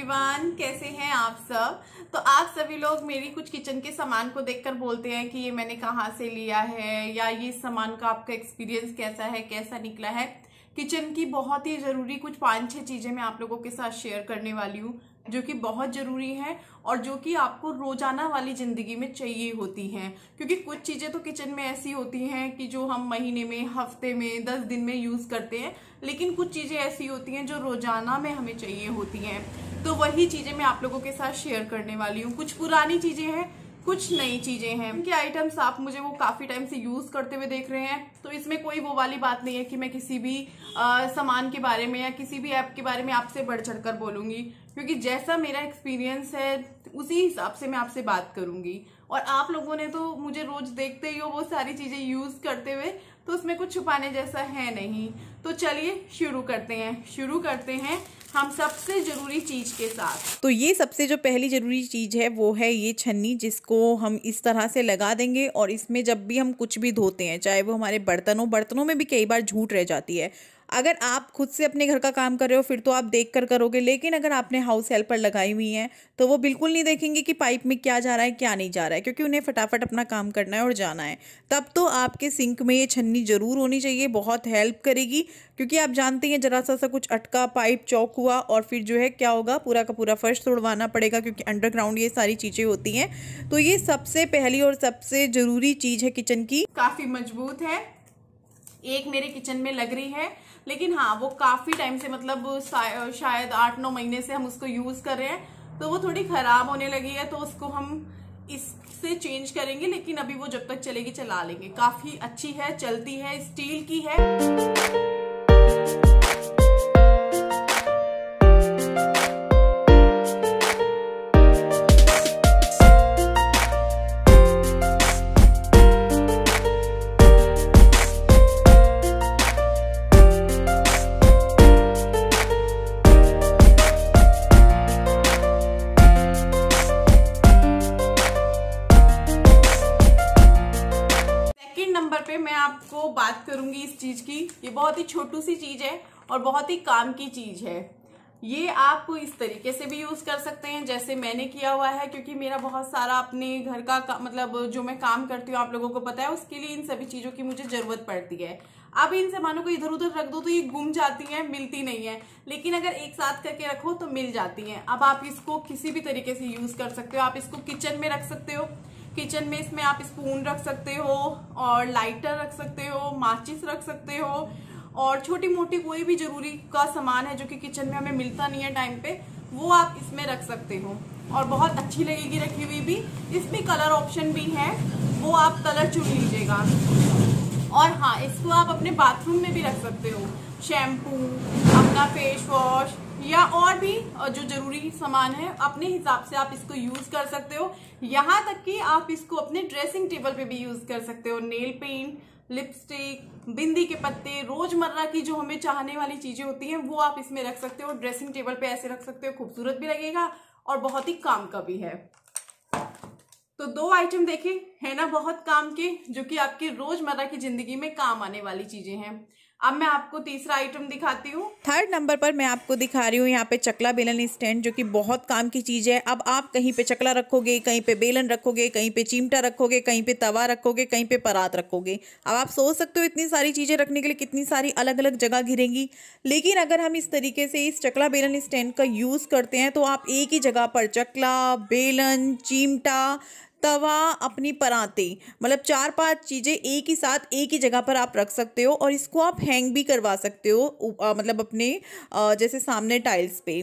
Everyone, कैसे हैं आप सब। तो आप सभी लोग मेरी कुछ किचन के सामान को देखकर बोलते हैं कि ये मैंने कहाँ से लिया है या ये सामान का आपका एक्सपीरियंस कैसा है, कैसा निकला है। किचन की बहुत ही जरूरी कुछ 5-6 चीजें मैं आप लोगों के साथ शेयर करने वाली हूँ जो कि बहुत जरूरी है और जो कि आपको रोजाना वाली जिंदगी में चाहिए होती हैं। क्योंकि कुछ चीजें तो किचन में ऐसी होती हैं कि जो हम महीने में, हफ्ते में, 10 दिन में यूज करते हैं, लेकिन कुछ चीजें ऐसी होती हैं जो रोजाना में हमें चाहिए होती हैं। तो वही चीजें मैं आप लोगों के साथ शेयर करने वाली हूँ। कुछ पुरानी चीजें हैं, कुछ नई चीजें हैं। इनके आइटम्स आप मुझे वो काफी टाइम से यूज करते हुए देख रहे हैं, तो इसमें कोई वो वाली बात नहीं है कि मैं किसी भी सामान के बारे में या किसी भी ऐप के बारे में आपसे बढ़ चढ़कर बोलूंगी। क्योंकि जैसा मेरा एक्सपीरियंस है उसी हिसाब से मैं आपसे बात करूंगी। और आप लोगों ने तो मुझे रोज देखते ही हो वो सारी चीजें यूज करते हुए, तो उसमें कुछ छुपाने जैसा है नहीं। तो चलिए शुरू करते हैं हम सबसे जरूरी चीज के साथ। तो ये सबसे जो पहली जरूरी चीज है वो है ये छन्नी, जिसको हम इस तरह से लगा देंगे। और इसमें जब भी हम कुछ भी धोते हैं, चाहे वो हमारे बर्तनों में भी कई बार झूठ रह जाती है। अगर आप खुद से अपने घर का काम कर रहे हो फिर तो आप देख कर करोगे, लेकिन अगर आपने हाउस हेल्पर लगाई हुई है तो वो बिल्कुल नहीं देखेंगे कि पाइप में क्या जा रहा है क्या नहीं जा रहा है, क्योंकि उन्हें फटाफट अपना काम करना है और जाना है। तब तो आपके सिंक में ये छन्नी जरूर होनी चाहिए, बहुत हेल्प करेगी। क्योंकि आप जानते हैं जरा सा कुछ अटका, पाइप चौक हुआ और फिर जो है क्या होगा, पूरा का पूरा फर्श तोड़वाना पड़ेगा, क्योंकि अंडरग्राउंड ये सारी चीज़ें होती हैं। तो ये सबसे पहली और सबसे ज़रूरी चीज़ है किचन की। काफ़ी मजबूत है, एक मेरे किचन में लग रही है, लेकिन हाँ वो काफ़ी टाइम से, मतलब शायद 8-9 महीने से हम उसको यूज़ कर रहे हैं, तो वो थोड़ी ख़राब होने लगी है। तो उसको हम इससे चेंज करेंगे, लेकिन अभी वो जब तक चलेगी चला लेंगे। काफ़ी अच्छी है, चलती है, स्टील की है। नंबर पे मैं आपको बात करूंगी इस चीज की। ये बहुत ही छोटी सी चीज है और बहुत ही काम की चीज है। ये आप इस तरीके से भी यूज कर सकते हैं जैसे मैंने किया हुआ है, क्योंकि मेरा बहुत सारा अपने घर का मतलब जो मैं काम करती हूँ आप लोगों को पता है, उसके लिए इन सभी चीजों की मुझे जरूरत पड़ती है। अब इन सामानों को इधर उधर रख दो तो ये गुम जाती हैं, मिलती नहीं है, लेकिन अगर एक साथ करके रखो तो मिल जाती हैं। अब आप इसको किसी भी तरीके से यूज कर सकते हो। आप इसको किचन में रख सकते हो, किचन में इसमें आप स्पून रख सकते हो और लाइटर रख सकते हो, माचिस रख सकते हो, और छोटी मोटी कोई भी जरूरी का सामान है जो कि किचन में हमें मिलता नहीं है टाइम पे, वो आप इसमें रख सकते हो और बहुत अच्छी लगेगी रखी हुई भी। इसमें कलर ऑप्शन भी है, वो आप कलर चुन लीजिएगा। और हाँ, इसको आप अपने बाथरूम में भी रख सकते हो, शैम्पू, अपना फेस वॉश या और भी जो जरूरी सामान है अपने हिसाब से आप इसको यूज कर सकते हो। यहाँ तक कि आप इसको अपने ड्रेसिंग टेबल पे भी यूज कर सकते हो। नेल पेंट, लिपस्टिक, बिंदी के पत्ते, रोजमर्रा की जो हमें चाहने वाली चीजें होती हैं वो आप इसमें रख सकते हो। ड्रेसिंग टेबल पे ऐसे रख सकते हो, खूबसूरत भी लगेगा और बहुत ही काम का भी है। तो 2 आइटम देखे है ना, बहुत काम के, जो कि आपकी रोजमर्रा की जिंदगी में काम आने वाली चीजें हैं। अब मैं आपको तीसरा आइटम दिखाती हूँ। 3rd नंबर पर मैं आपको दिखा रही हूँ यहाँ पे चकला बेलन स्टैंड, जो कि बहुत काम की चीज़ है। अब आप कहीं पे चकला रखोगे, कहीं पे बेलन रखोगे, कहीं पे चिमटा रखोगे, कहीं पे तवा रखोगे, कहीं पे परात रखोगे। अब आप सोच सकते हो इतनी सारी चीज़ें रखने के लिए कितनी सारी अलग अलग जगह घिरेंगी। लेकिन अगर हम इस तरीके से इस चकला बेलन स्टैंड का यूज़ करते हैं तो आप एक ही जगह पर चकला, बेलन, चिमटा, तवा, अपनी परातें, मतलब 4-5 चीज़ें एक ही साथ एक ही जगह पर आप रख सकते हो। और इसको आप हैंग भी करवा सकते हो, मतलब अपने जैसे सामने टाइल्स पे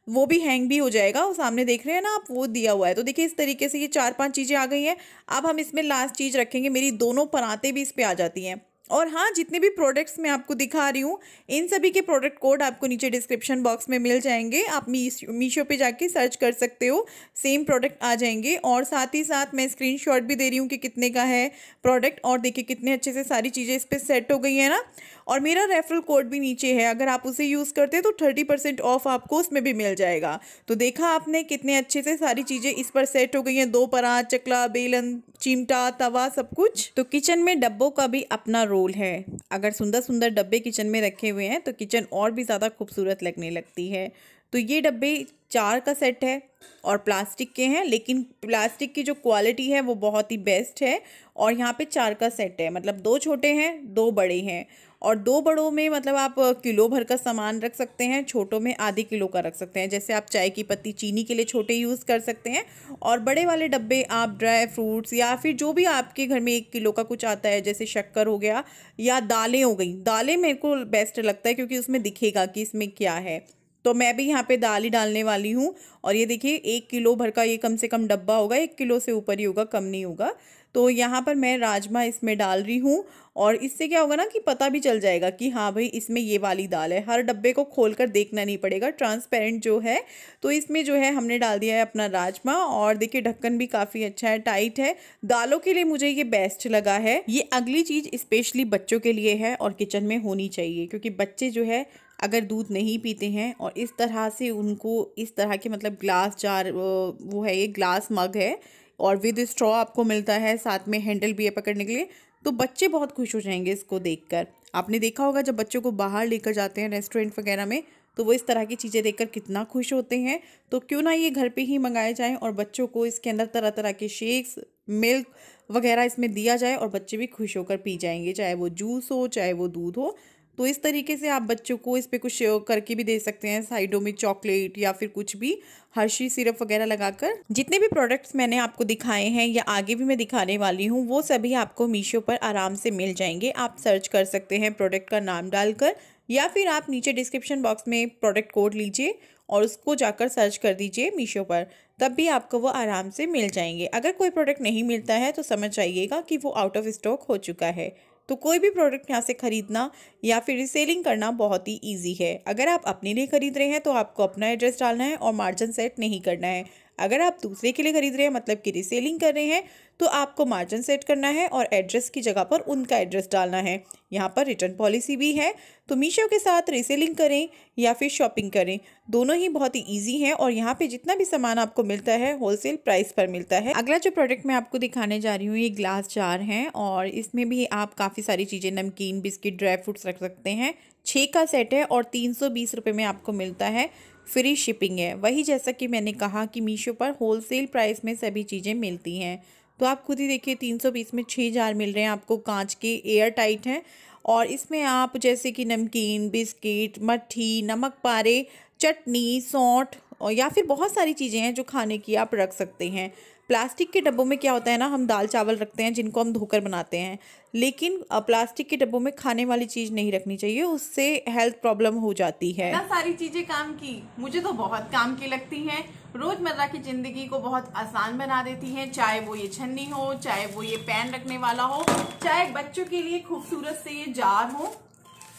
वो भी हैंग भी हो जाएगा। और सामने देख रहे हैं ना आप, वो दिया हुआ है। तो देखिए इस तरीके से ये 4-5 चीज़ें आ गई हैं। अब हम इसमें लास्ट चीज़ रखेंगे, मेरी दोनों परातें भी इस पर आ जाती हैं। और हाँ, जितने भी प्रोडक्ट्स मैं आपको दिखा रही हूँ इन सभी के प्रोडक्ट कोड आपको नीचे डिस्क्रिप्शन बॉक्स में मिल जाएंगे। आप मीशो पे जाके सर्च कर सकते हो, सेम प्रोडक्ट आ जाएंगे। और साथ ही साथ मैं स्क्रीनशॉट भी दे रही हूँ कि कितने का है प्रोडक्ट। और देखिए कितने अच्छे से सारी चीज़ें इस पर सेट हो गई है ना। और मेरा रेफरल कोड भी नीचे है, अगर आप उसे यूज़ करते हैं तो 30% ऑफ आपको उसमें भी मिल जाएगा। तो देखा आपने कितने अच्छे से सारी चीज़ें इस पर सेट हो गई हैं, 2 परात, चकला, बेलन, चिमटा, तवा, सब कुछ। तो किचन में डब्बों का भी अपना रोल है। अगर सुंदर सुंदर डब्बे किचन में रखे हुए हैं तो किचन और भी ज़्यादा खूबसूरत लगने लगती है। तो ये डब्बे 4 का सेट है और प्लास्टिक के हैं, लेकिन प्लास्टिक की जो क्वालिटी है वो बहुत ही बेस्ट है। और यहाँ पे 4 का सेट है, मतलब 2 छोटे हैं 2 बड़े हैं। और 2 बड़ों में मतलब आप किलो भर का सामान रख सकते हैं, छोटों में आधे किलो का रख सकते हैं। जैसे आप चाय की पत्ती चीनी के लिए छोटे यूज़ कर सकते हैं, और बड़े वाले डब्बे आप ड्राई फ्रूट्स या फिर जो भी आपके घर में 1 किलो का कुछ आता है, जैसे शक्कर हो गया या दालें हो गई। दालें मेरे को बेस्ट लगता है क्योंकि उसमें दिखेगा कि इसमें क्या है। तो मैं भी यहाँ पे दाल ही डालने वाली हूँ। और ये देखिए 1 किलो भर का ये कम से कम डब्बा होगा, 1 किलो से ऊपर ही होगा, कम नहीं होगा। तो यहाँ पर मैं राजमा इसमें डाल रही हूँ, और इससे क्या होगा ना कि पता भी चल जाएगा कि हाँ भाई इसमें ये वाली दाल है। हर डब्बे को खोलकर देखना नहीं पड़ेगा, ट्रांसपेरेंट जो है। तो इसमें जो है हमने डाल दिया है अपना राजमा, और देखिए ढक्कन भी काफ़ी अच्छा है, टाइट है। दालों के लिए मुझे ये बेस्ट लगा है। ये अगली चीज़ स्पेशली बच्चों के लिए है और किचन में होनी चाहिए, क्योंकि बच्चे जो है अगर दूध नहीं पीते हैं और इस तरह से उनको इस तरह के मतलब ग्लास जार, वो है ये ग्लास मग है और विद स्ट्रॉ आपको मिलता है, साथ में हैंडल भी है पकड़ने के लिए, तो बच्चे बहुत खुश हो जाएंगे इसको देखकर। आपने देखा होगा जब बच्चों को बाहर लेकर जाते हैं रेस्टोरेंट वगैरह में, तो वो इस तरह की चीज़ें देखकर कितना खुश होते हैं। तो क्यों ना ये घर पे ही मंगाए जाएं और बच्चों को इसके अंदर तरह तरह के शेक्स, मिल्क वगैरह इसमें दिया जाए और बच्चे भी खुश होकर पी जाएंगे, चाहे वो जूस हो चाहे वो दूध हो। तो इस तरीके से आप बच्चों को इस पे कुछ करके भी दे सकते हैं, साइडों में चॉकलेट या फिर कुछ भी हर्शी सिरप वगैरह लगाकर। जितने भी प्रोडक्ट्स मैंने आपको दिखाए हैं या आगे भी मैं दिखाने वाली हूँ, वो सभी आपको मीशो पर आराम से मिल जाएंगे। आप सर्च कर सकते हैं प्रोडक्ट का नाम डालकर, या फिर आप नीचे डिस्क्रिप्शन बॉक्स में प्रोडक्ट कोड लीजिए और उसको जाकर सर्च कर दीजिए मीशो पर, तब भी आपको वो आराम से मिल जाएंगे। अगर कोई प्रोडक्ट नहीं मिलता है तो समझ जाइएगा कि वो आउट ऑफ स्टॉक हो चुका है। तो कोई भी प्रोडक्ट यहाँ से ख़रीदना या फिर रीसेलिंग करना बहुत ही इजी है। अगर आप अपने लिए ख़रीद रहे हैं तो आपको अपना एड्रेस डालना है और मार्जिन सेट नहीं करना है। अगर आप दूसरे के लिए ख़रीद रहे हैं, मतलब कि रीसेलिंग कर रहे हैं, तो आपको मार्जिन सेट करना है और एड्रेस की जगह पर उनका एड्रेस डालना है। यहाँ पर रिटर्न पॉलिसी भी है। तो मीशो के साथ रीसेलिंग करें या फिर शॉपिंग करें, दोनों ही बहुत ही ईजी है। और यहाँ पे जितना भी सामान आपको मिलता है होलसेल प्राइस पर मिलता है। अगला जो प्रोडक्ट मैं आपको दिखाने जा रही हूँ, ये ग्लास जार है और इसमें भी आप काफ़ी सारी चीज़ें, नमकीन, बिस्किट, ड्राई फ्रूट्स रख सकते हैं। 6 का सेट है और 320 रुपये में आपको मिलता है। फ्री शिपिंग है। वही जैसा कि मैंने कहा कि मीशो पर होलसेल प्राइस में सभी चीज़ें मिलती हैं। तो आप खुद ही देखिए 320 में 6 जार मिल रहे हैं आपको, कांच के, एयर टाइट हैं। और इसमें आप जैसे कि नमकीन, बिस्किट, मट्ठी, नमक पारे, चटनी, सौंठ और या फिर बहुत सारी चीज़ें हैं जो खाने की आप रख सकते हैं। प्लास्टिक के डब्बों में क्या होता है ना, हम दाल चावल रखते हैं जिनको हम धोकर बनाते हैं, लेकिन प्लास्टिक के डब्बों में खाने वाली चीज़ नहीं रखनी चाहिए, उससे हेल्थ प्रॉब्लम हो जाती है। इतना सारी चीजें काम की, मुझे तो बहुत काम की लगती हैं, रोजमर्रा की जिंदगी को बहुत आसान बना देती हैं। चाहे वो ये छन्नी हो, चाहे वो ये पैन रखने वाला हो, चाहे बच्चों के लिए खूबसूरत से ये जार हो,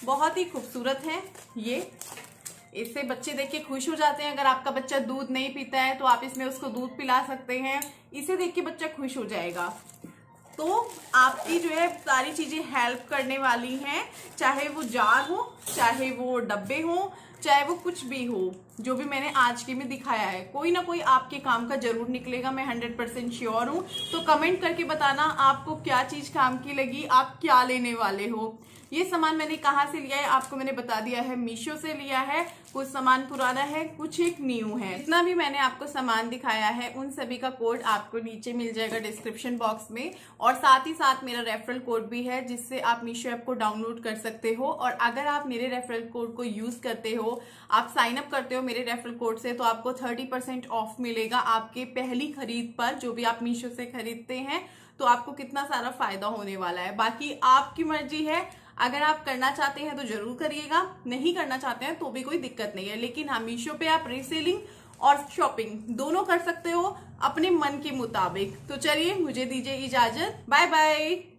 बहुत ही खूबसूरत है ये। इससे बच्चे देख के खुश हो जाते हैं। अगर आपका बच्चा दूध नहीं पीता है तो आप इसमें उसको दूध पिला सकते हैं, इसे देख के बच्चा खुश हो जाएगा। तो आपकी जो है सारी चीजें हेल्प करने वाली हैं, चाहे वो जार हो, चाहे वो डब्बे हो, चाहे वो कुछ भी हो। जो भी मैंने आज के में दिखाया है, कोई ना कोई आपके काम का जरूर निकलेगा, मैं 100% श्योर हूँ। तो कमेंट करके बताना आपको क्या चीज काम की लगी, आप क्या लेने वाले हो। ये सामान मैंने कहाँ से लिया है आपको मैंने बता दिया है, मीशो से लिया है। कुछ सामान पुराना है, कुछ एक न्यू है। जितना भी मैंने आपको सामान दिखाया है उन सभी का कोड आपको नीचे मिल जाएगा डिस्क्रिप्शन बॉक्स में, और साथ ही साथ मेरा रेफरल कोड भी है जिससे आप मीशो ऐप को डाउनलोड कर सकते हो। और अगर आप मेरे रेफरल कोड को यूज करते हो, आप साइन अप करते हो मेरे रेफरल कोड से, तो आपको 30% ऑफ मिलेगा आपके पहली खरीद पर। जो भी आप मीशो से खरीदते हैं तो आपको कितना सारा फायदा होने वाला है। बाकी आपकी मर्जी है, अगर आप करना चाहते हैं तो जरूर करिएगा, नहीं करना चाहते हैं तो भी कोई दिक्कत नहीं है। लेकिन हाँ, मीशो पे आप रीसेलिंग और शॉपिंग दोनों कर सकते हो अपने मन के मुताबिक। तो चलिए मुझे दीजिए इजाजत, बाय बाय।